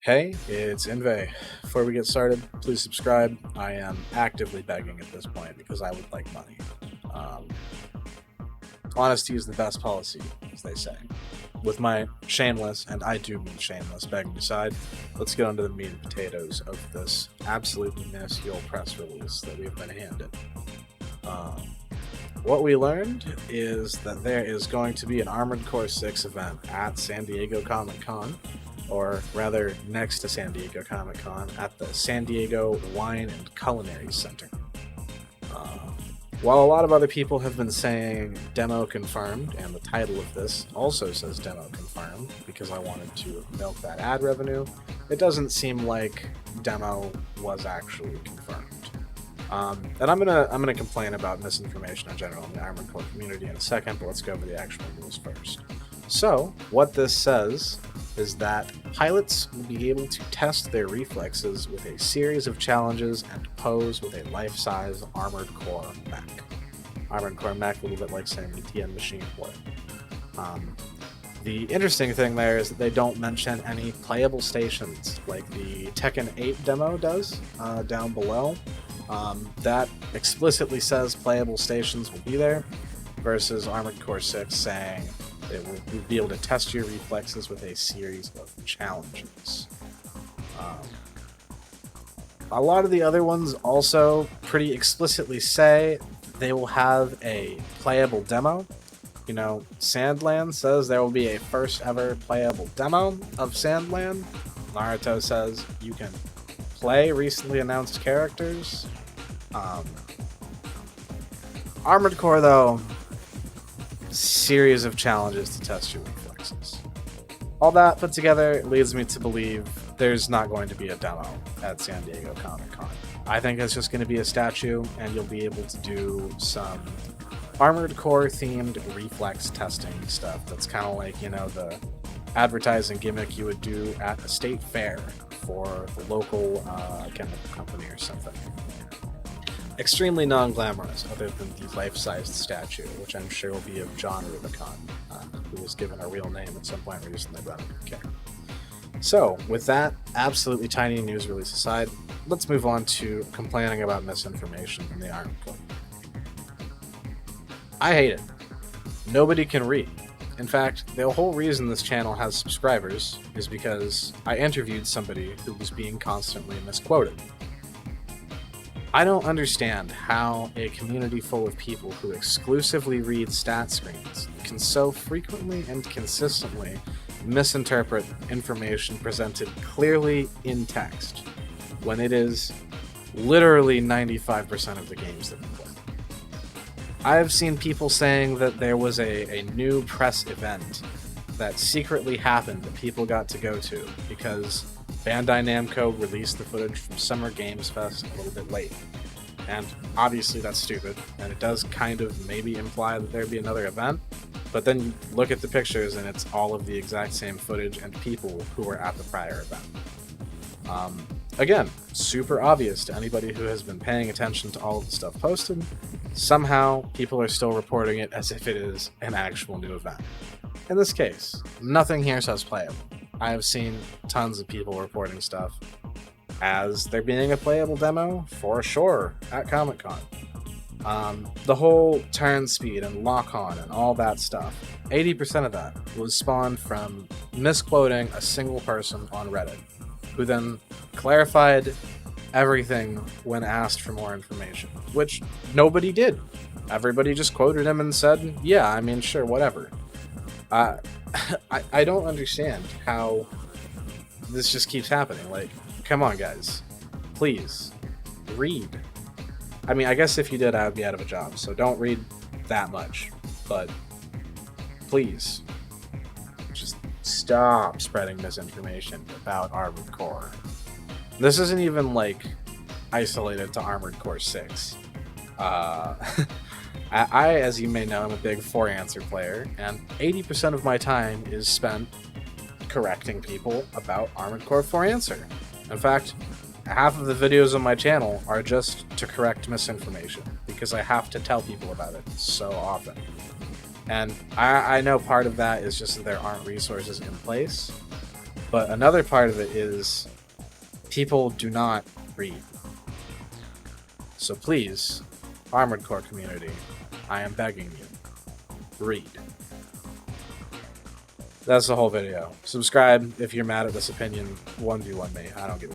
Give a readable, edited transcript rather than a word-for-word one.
Hey, it's Inve. Before we get started, please subscribe. I am actively begging at this point because I would like money. Um, Honesty is the best policy, as they say. With my shameless, and I do mean shameless, begging aside, let's get onto the meat and potatoes of this absolutely minuscule press release that we've been handed. Um, what we learned is that there is going to be an Armored Core 6 event at San Diego Comic Con, or rather next to San Diego Comic Con at the San Diego Wine and Culinary Center. Uh, while a lot of other people have been saying demo confirmed, and the title of this also says demo confirmed because I wanted to milk that ad revenue, it doesn't seem like demo was actually confirmed. And I'm gonna complain about misinformation in general in the Armored Core community in a second, but let's go over the actual rules first. So, what this says is that pilots will be able to test their reflexes with a series of challenges and pose with a life-size Armored Core mech. Armored Core mech, a little bit like saying the TN machine for it. The interesting thing there is that they don't mention any playable stations like the Tekken 8 demo does down below. That explicitly says playable stations will be there, versus Armored Core 6 saying it will be able to test your reflexes with a series of challenges. A lot of the other ones also pretty explicitly say they will have a playable demo. You know, Sandland says there will be a first ever playable demo of Sandland. Naruto says you can play recently announced characters. Armored Core, though, series of challenges to test your reflexes. All that put together leads me to believe there's not going to be a demo at San Diego Comic Con. I think it's just going to be a statue, and you'll be able to do some Armored Core themed reflex testing stuff. That's kind of like, the advertising gimmick you would do at a state fair for the local chemical company or something. Extremely non-glamorous, other than the life-sized statue, which I'm sure will be of John Rubicon, who was given a real name at some point recently, but I don't care. So, with that absolutely tiny news release aside, let's move on to complaining about misinformation in the Armored Core. I hate it. Nobody can read. In fact, the whole reason this channel has subscribers is because I interviewed somebody who was being constantly misquoted. I don't understand how a community full of people who exclusively read stat screens can so frequently and consistently misinterpret information presented clearly in text when it is literally 95% of the games that we play. I have seen people saying that there was a new press event that secretly happened that people got to go to because Bandai Namco released the footage from Summer Games Fest a little bit late. And obviously that's stupid, and it does kind of maybe imply that there'd be another event, but then you look at the pictures and it's all of the exact same footage and people who were at the prior event. Again, super obvious to anybody who has been paying attention to all of the stuff posted. Somehow, people are still reporting it as if it is an actual new event. In this case, nothing here says playable. I have seen tons of people reporting stuff as there being a playable demo for sure at Comic-Con. The whole turn speed and lock-on and all that stuff, 80% of that was spawned from misquoting a single person on Reddit, who then clarified everything when asked for more information, which nobody did. Everybody just quoted him and said, yeah, I mean, sure, whatever. I don't understand how this just keeps happening. Like, come on, guys. Please. Read. I mean, I guess if you did, I would be out of a job, so don't read that much. But please, just stop spreading misinformation about Armored Core. This isn't even, like, isolated to Armored Core 6. I, as you may know, I'm a big 4-answer player, and 80% of my time is spent correcting people about Armored Core 4-answer. In fact, half of the videos on my channel are just to correct misinformation, because I have to tell people about it so often. And I know part of that is just that there aren't resources in place, But another part of it is people do not read. So please, Armored Core community, I am begging you, read. That's the whole video. Subscribe if you're mad at this opinion. 1v1 me. I don't give a